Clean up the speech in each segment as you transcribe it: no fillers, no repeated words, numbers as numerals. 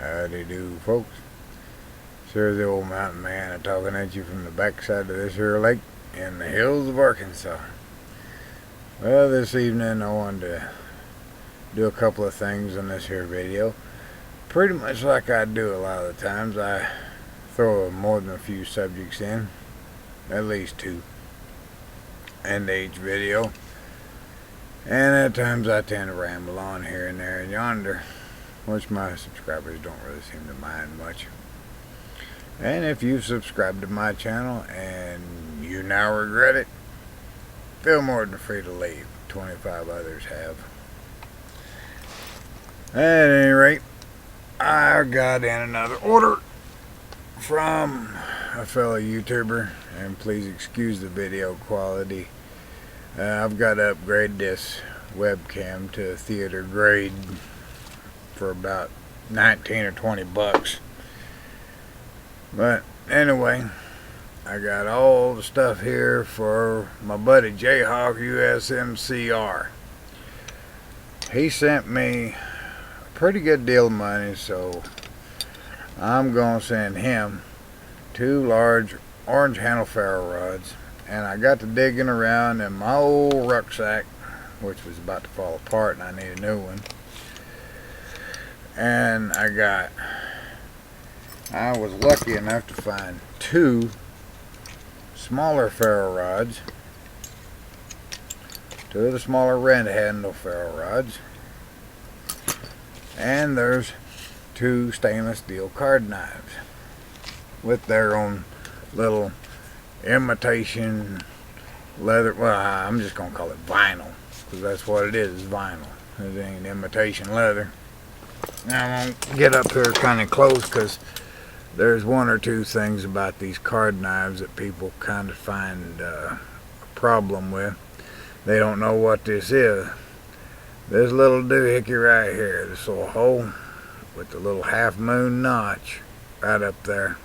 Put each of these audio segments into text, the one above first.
Howdy do, folks. Here's the old mountain man talking at you from the backside of this here lake in the hills of Arkansas. Well, this evening I wanted to do a couple of things in this here video. Pretty much like I do a lot of the times. I throw more than a few subjects in, at least two, into each video. And at times I tend to ramble on here and there and yonder, which my subscribers don't really seem to mind much. And if you've subscribed to my channel and you now regret it, feel more than free to leave. 25 others have. At any rate, I got in another order from a fellow YouTuber, and please excuse the video quality. I've got to upgrade this webcam to theater grade for about 19 or 20 bucks. But anyway, I got all the stuff here for my buddy JayHoc USMCR. He sent me a pretty good deal of money, so I'm going to send him 2 large orange handle ferro rods. And I got to digging around in my old rucksack, which was about to fall apart and I need a new one. And I was lucky enough to find 2 smaller ferro rods, 2 of the smaller red handle ferro rods, and there's 2 stainless steel card knives with their own little imitation leather. Well, I'm just gonna call it vinyl, because that's what it is, vinyl. It ain't imitation leather. Now I'm gonna get up here kind of close, because there's 1 or 2 things about these card knives that people kind of find a problem with. They don't know what this is. This little doohickey right here, this little hole with the little half moon notch right up there,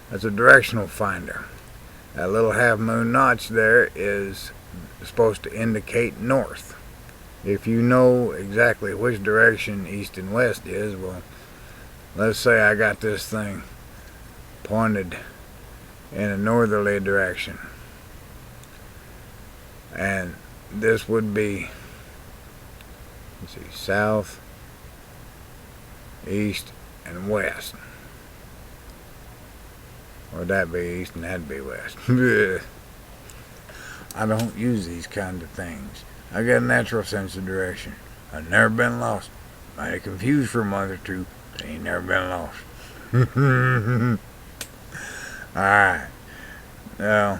that's a directional finder. That little half moon notch there is supposed to indicate north. If you know exactly which direction east and west is, well, let's say I got this thing pointed in a northerly direction, and this would be, let's see, south, east, and west. Or that'd be east and that'd be west. I don't use these kind of things. I got a natural sense of direction. I've never been lost. Might have confused for a month or 2, but I ain't never been lost. Alright. Now,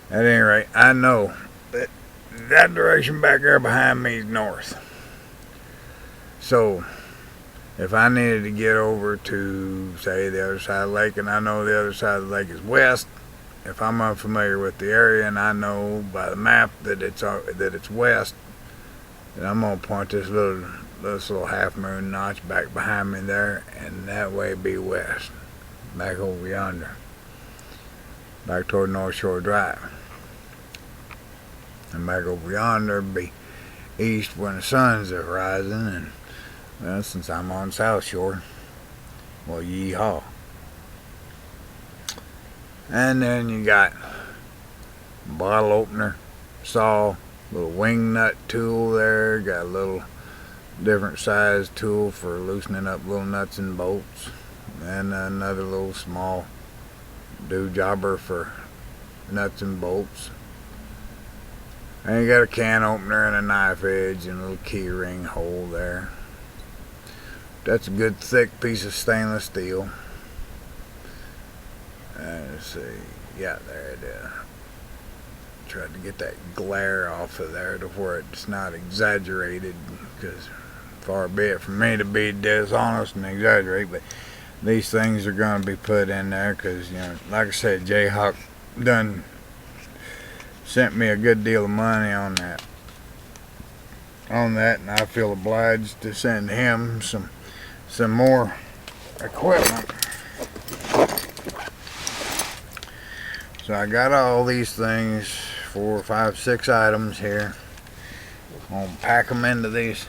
at any rate, I know that that direction back there behind me is north. So, if I needed to get over to, say, the other side of the lake, and I know the other side of the lake is west, if I'm unfamiliar with the area and I know by the map that it's west, then I'm going to point this little half moon notch back behind me there, and that way be west. Back over yonder. Back toward North Shore Drive. And back over yonder be east when the sun's rising, and well, since I'm on South Shore, well, yeehaw. And then you got bottle opener, saw, little wing nut tool there, got a little different size tool for loosening up little nuts and bolts, and another little small do-jobber for nuts and bolts. And you got a can opener and a knife edge and a little key ring hole there. That's a good thick piece of stainless steel. Let's see, yeah, there it is. Tried to get that glare off of there to where it's not exaggerated, because far be it from me to be dishonest and exaggerate, but these things are going to be put in there because, you know, like I said, JayHoc done sent me a good deal of money on that, and I feel obliged to send him some more equipment. So I got all these things, 4, 5, 6 items here. I'm gonna pack them into this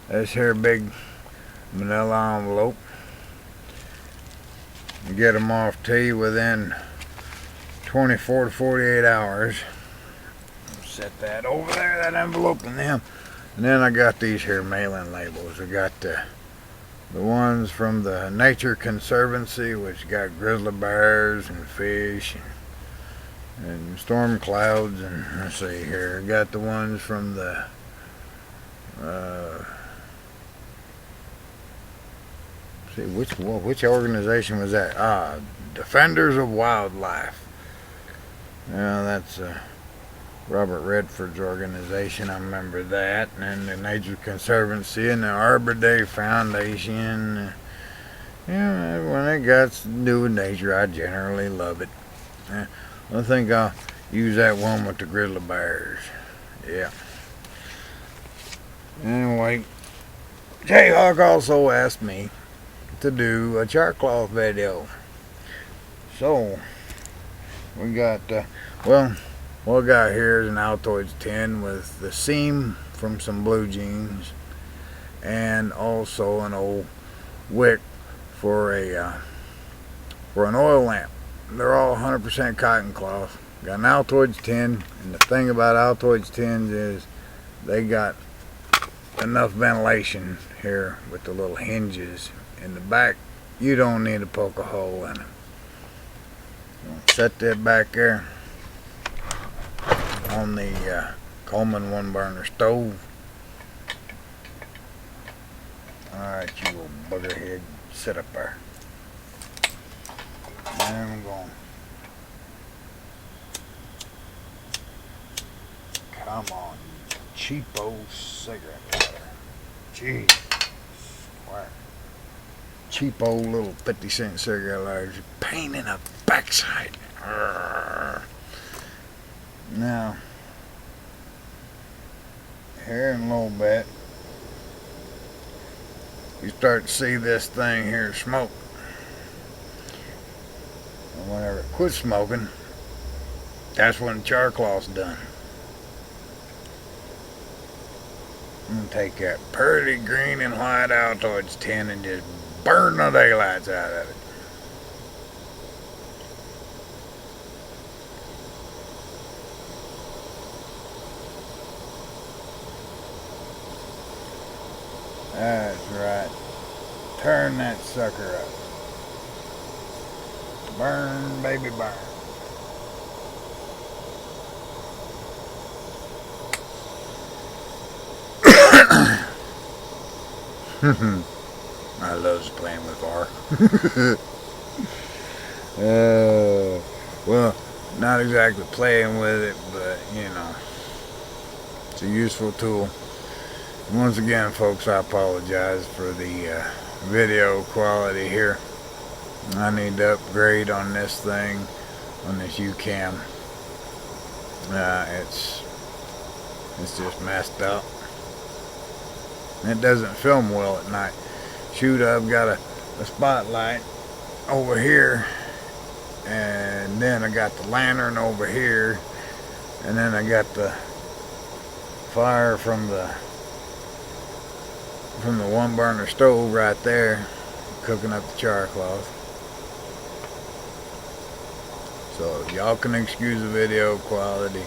here big manila envelope. and get them off to you within 24 to 48 hours. Set that over there, that envelope, and them. And then I got these here mailing labels. I got the ones from the Nature Conservancy, which got grizzly bears and fish and storm clouds. And let's see here, I got the ones from the see which organization was that? Defenders of Wildlife. Yeah, that's Robert Redford's organization. I remember that. And the Nature Conservancy and the Arbor Day Foundation. Yeah, when it got to do with nature, I generally love it. I think I'll use that one with the grizzly bears. Yeah. Anyway, JayHoc also asked me to do a char cloth video. So, we got, what I got here is an Altoids tin with the seam from some blue jeans and also an old wick for an oil lamp. They're all 100% cotton cloth. Got an Altoids tin, and the thing about Altoids tins is they got enough ventilation here with the little hinges in the back. You don't need to poke a hole in them. Set that back there on the Coleman 1-burner stove. Alright, you little buggerhead, sit up there. And I'm going. Come on, you cheapo cigarette lighter. Jeez. Swear. Cheapo little 50-cent cigarette lighters. Pain in the backside. Now, here in a little bit, you start to see this thing here smoke. And whenever it quits smoking, that's when the char cloth's done. I'm going to take that pretty green and white Altoids tin and just burn the daylights out of it. That's right. Turn that sucker up. Burn, baby, burn. I loves playing with fire. Well, not exactly playing with it, but you know, it's a useful tool. Once again, folks, I apologize for the video quality here. I need to upgrade on this thing, on this UCam. It's just messed up. It doesn't film well at night. Shoot, I've got a spotlight over here, and then I got the lantern over here, and then I got the fire from the 1-burner stove right there, cooking up the char cloth. So y'all can excuse the video quality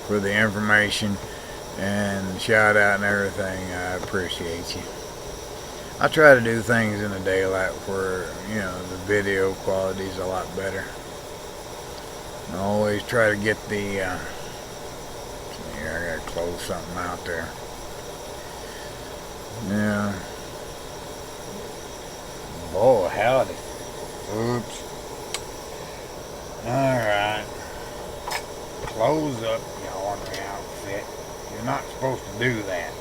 for the information and shout out and everything. I appreciate you. I try to do things in the daylight where, you know, the video quality is a lot better. I always try to get the here, I gotta close something out there. Yeah. Boy, howdy. Oops. Alright. Close up, you ornery outfit. You're not supposed to do that.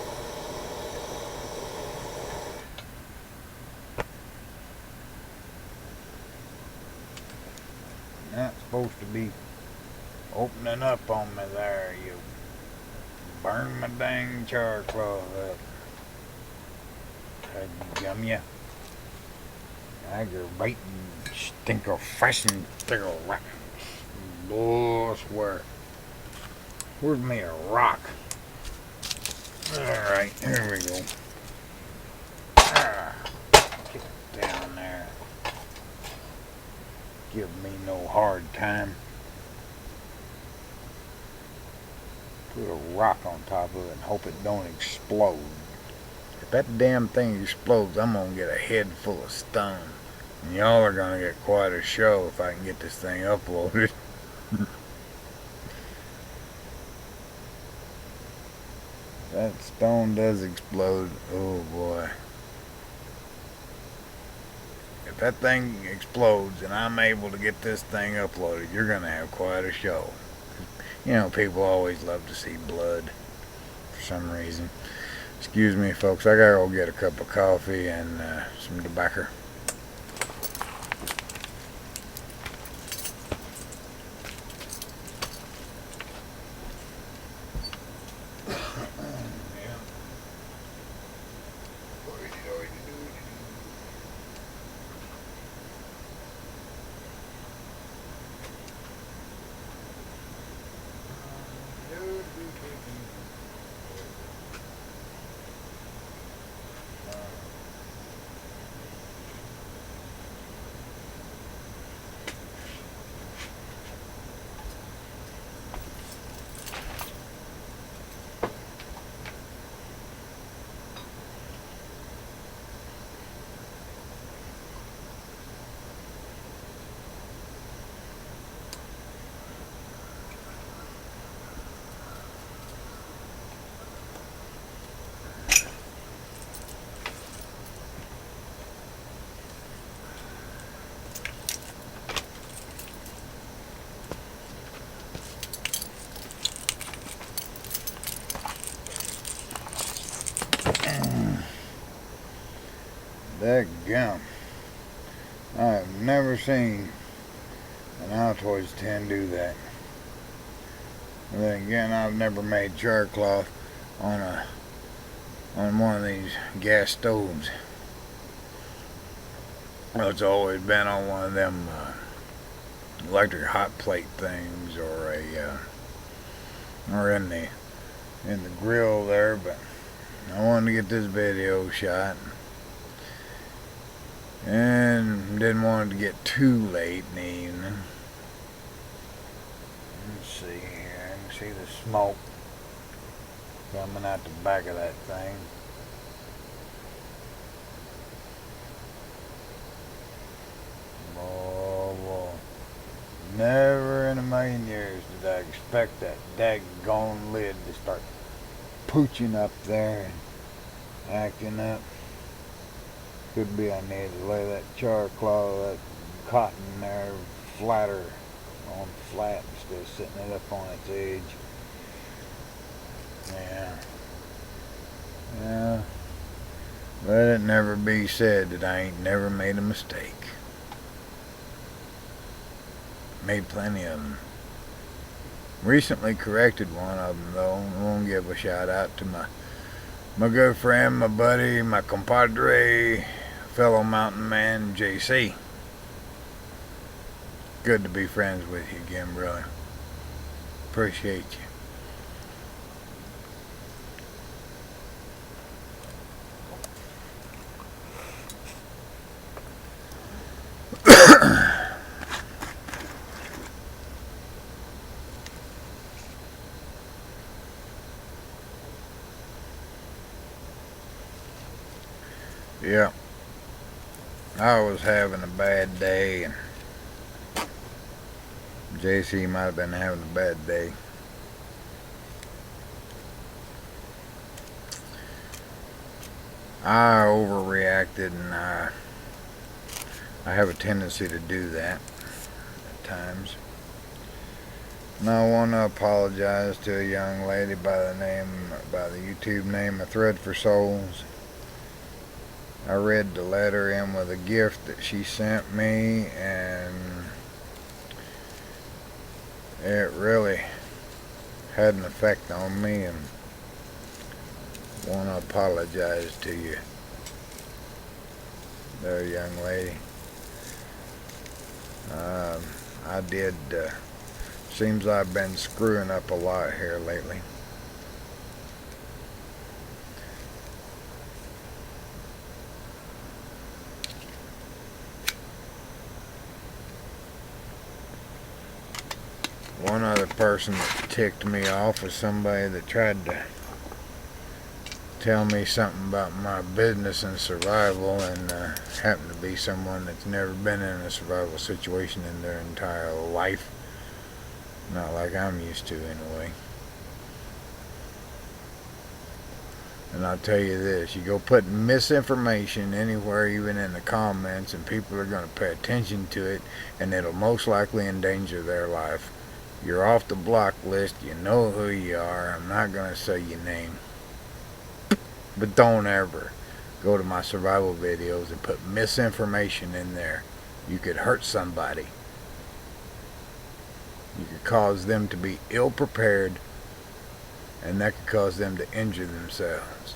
You're not supposed to be opening up on me there. You burn my dang char cloth up. Gum ya. Aggravating, stinker, fashion, stinker, rat. Boy, I swear. Where's me a rock? Alright, here we go. Get down there. Give me no hard time. Put a rock on top of it and hope it don't explode. If that damn thing explodes, I'm gonna get a head full of stone. And y'all are gonna get quite a show if I can get this thing uploaded. That stone does explode. Oh boy. If that thing explodes and I'm able to get this thing uploaded, you're gonna have quite a show. You know, people always love to see blood for some reason. Excuse me, folks. I gotta go get a cup of coffee and some tobacco. Dadgum. I have never seen an Altoids tin do that. And then again, I've never made char cloth on one of these gas stoves. It's always been on one of them electric hot plate things, or in the grill there. But I wanted to get this video shot, and didn't want it to get too late in the evening. Let's see here. I can see the smoke coming out the back of that thing. Oh, never in a million years did I expect that daggone lid to start pooching up there and acting up. Could be I need to lay that char cloth, that cotton there, flatter on flat instead of sitting it up on its edge. Yeah. Let it never be said that I ain't never made a mistake. Made plenty of them. Recently corrected one of them though. I want to give a shout out to my good friend, my buddy, my compadre, fellow mountain man, JC. Good to be friends with you again, brother. Appreciate you. Yeah, I was having a bad day, and JC might have been having a bad day. I overreacted, and I have a tendency to do that at times. And I want to apologize to a young lady by the YouTube name of Thread for Souls. I read the letter in with a gift that she sent me, and it really had an effect on me, and want to apologize to you there, young lady. I did, seems I've been screwing up a lot here lately. One other person that ticked me off was somebody that tried to tell me something about my business and survival, and happened to be someone that's never been in a survival situation in their entire life. Not like I'm used to, anyway. And I'll tell you this, you go put misinformation anywhere, even in the comments, and people are going to pay attention to it, and it'll most likely endanger their life. You're off the block list, you know who you are, I'm not going to say your name. But don't ever go to my survival videos and put misinformation in there. You could hurt somebody. You could cause them to be ill prepared, and that could cause them to injure themselves.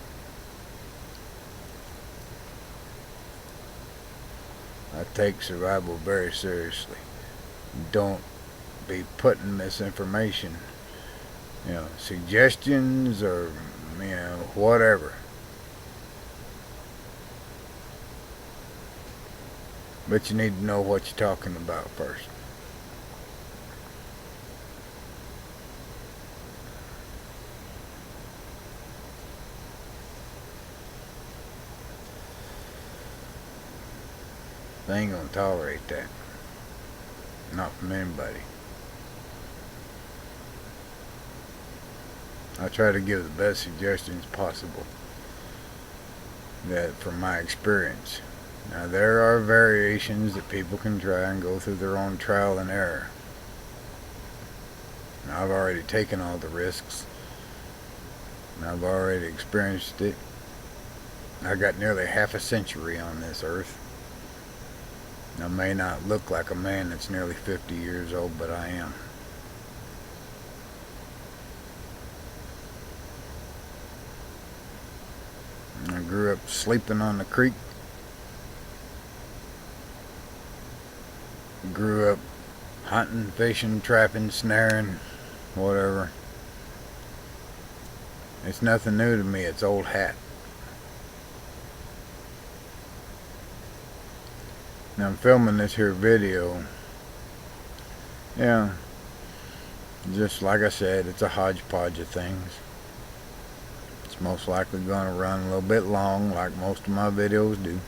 I take survival very seriously. Don't be putting misinformation, suggestions or, whatever. But you need to know what you're talking about first. They ain't gonna tolerate that. Not from anybody. I try to give the best suggestions possible, that from my experience. Now there are variations that people can try and go through their own trial and error. Now, I've already taken all the risks, and I've already experienced it. I got nearly half a century on this earth. I may not look like a man that's nearly 50 years old, but I am. I grew up sleeping on the creek. Grew up hunting, fishing, trapping, snaring, whatever. It's nothing new to me. It's old hat. Now I'm filming this here video. Yeah, just like I said, it's a hodgepodge of things. It's most likely going to run a little bit long, like most of my videos do.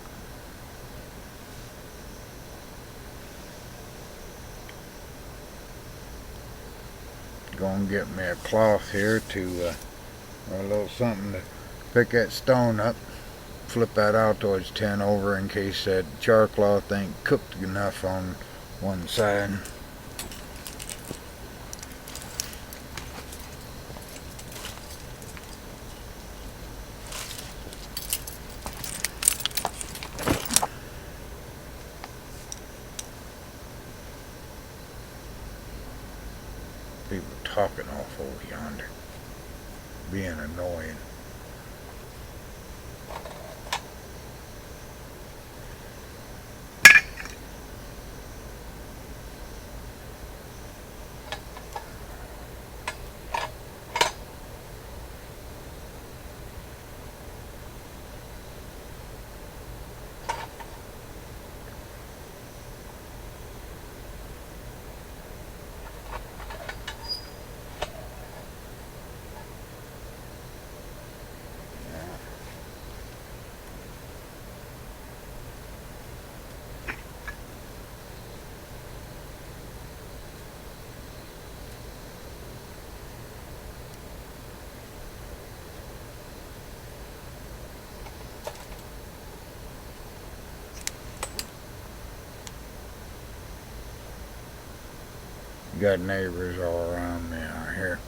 Gonna get me a cloth here to, or a little something to pick that stone up. Flip that out towards 10 over in case that char cloth ain't cooked enough on one side. People talking off over yonder, being annoying. Got neighbors all around me out here,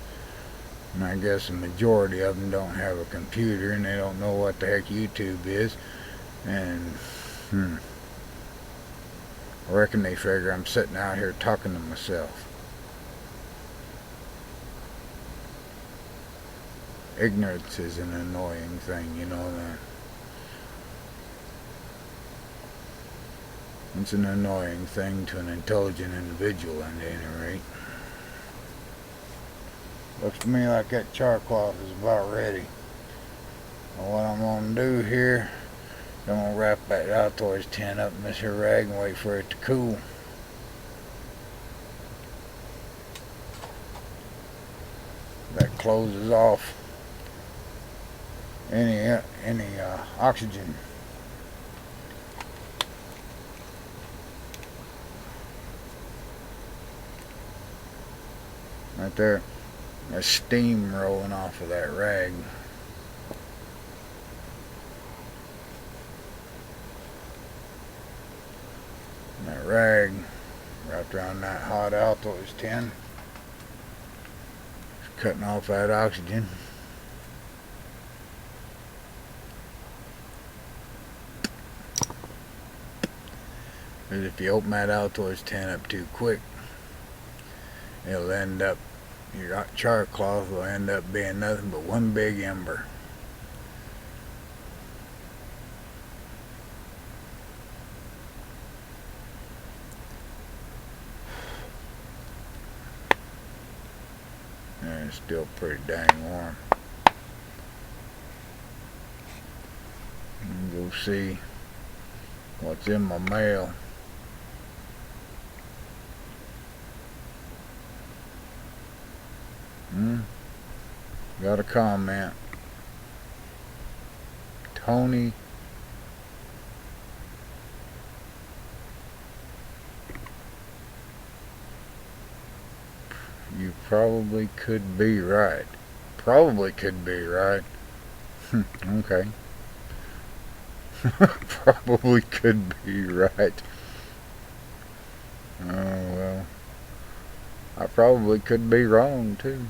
and I guess the majority of them don't have a computer and they don't know what the heck YouTube is, and I reckon they figure I'm sitting out here talking to myself. Ignorance is an annoying thing, you know that. It's an annoying thing to an intelligent individual, at any rate. Looks to me like that char cloth is about ready. And what I'm going to do here, I'm going to wrap that out towards 10 up in this here rag and wait for it to cool. closes off any oxygen. Right there, there's steam rolling off of that rag. And that rag wrapped around that hot Altoids tin, it's cutting off that oxygen. Because if you open that Altoids tin up too quick, it'll end up, your char cloth will end up being nothing but one big ember. And it's still pretty dang warm. Go see what's in my mail. Got a comment. Tony you probably could be right. Probably could be right. Okay. Probably could be right. Oh well. I probably could be wrong too.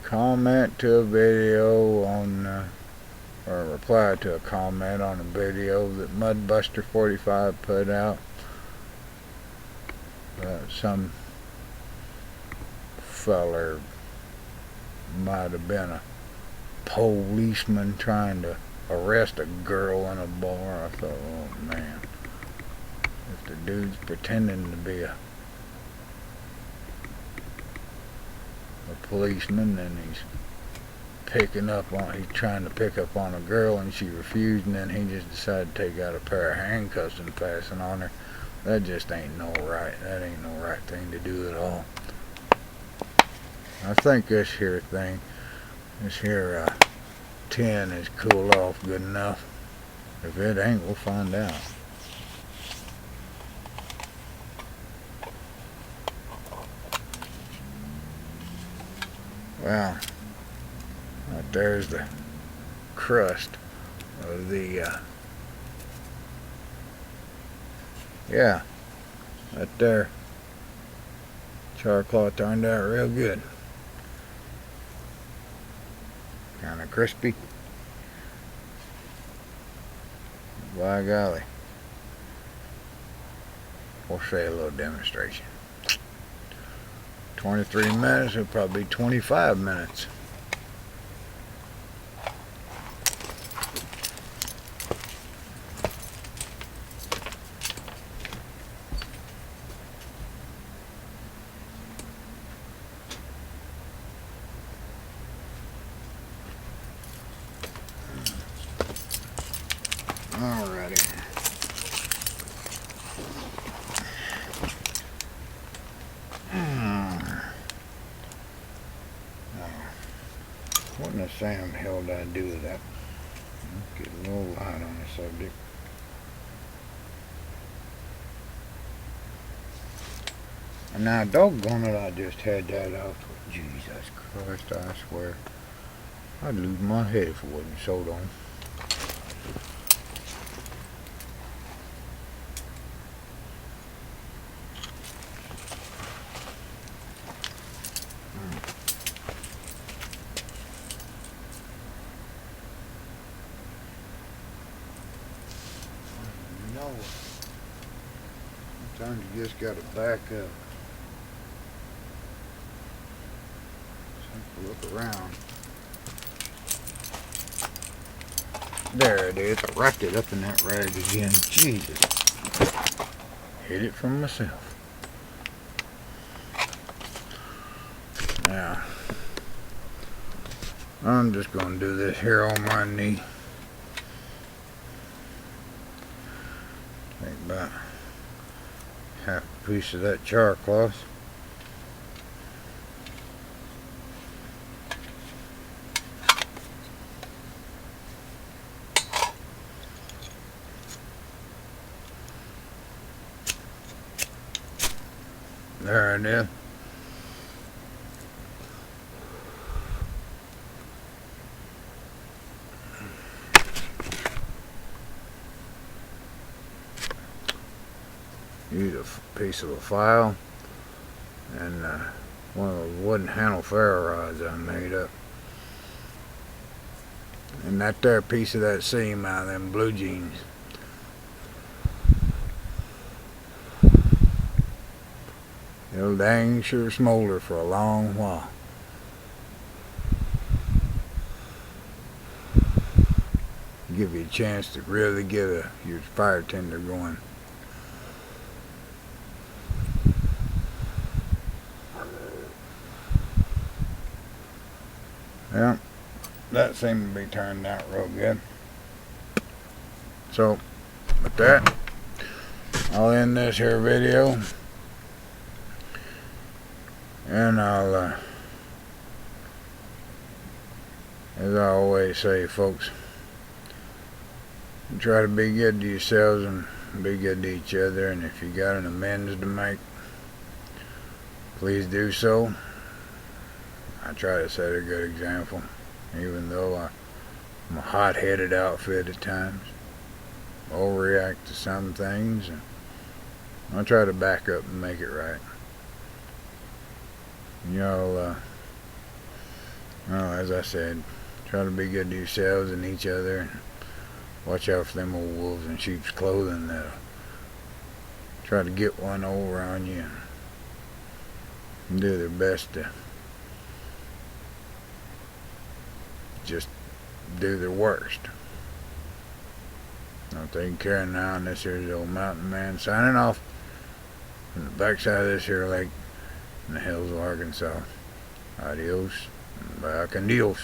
Comment to a video on, or reply to a comment on a video that Mudbuster 45 put out. Some feller might have been a policeman trying to arrest a girl in a bar. I thought, oh man, if the dude's pretending to be a policeman and he's trying to pick up on a girl and she refused, and then he just decided to take out a pair of handcuffs and fasten on her. That just ain't no right. That ain't no right thing to do at all. I think this here tin is cooled off good enough. If it ain't, we'll find out. Well, right there's the crust of the, yeah, right there. Char cloth turned out real good. Kind of crispy. By golly. We'll say a little demonstration. 23 minutes, it'll probably be 25 minutes. Alrighty. What in the Sam hell did I do with that? Let's get a little light on the subject. And now, doggone it, I just had that off. Jesus Christ, I swear. I'd lose my head if it wasn't sewed on. Sometimes you just gotta back up. Take a look around. There it is. I wrapped it up in that rag again. Jesus. Hid it from myself. Now, I'm just gonna do this here on my knee. Take about half a piece of that char cloth. There it is. Use a piece of a file and one of the wooden handle ferro rods I made up. And that there piece of that seam out of them blue jeans. It'll dang sure smolder for a long while. Give you a chance to really get your fire tinder going. Yeah, that seemed to be turned out real good. So, with that, I'll end this here video. And I'll, as I always say, folks, try to be good to yourselves and be good to each other. And if you got an amends to make, please do so. I try to set a good example, even though I'm a hot-headed outfit at times. Overreact to some things, and I'll try to back up and make it right. Y'all, well, as I said, try to be good to yourselves and each other, and watch out for them old wolves in sheep's clothing that'll try to get one over on you and do their best to just do their worst. I'm taking care of now, and this here's the old mountain man signing off from the backside of this here lake in the hills of Arkansas. Adios, back and deals.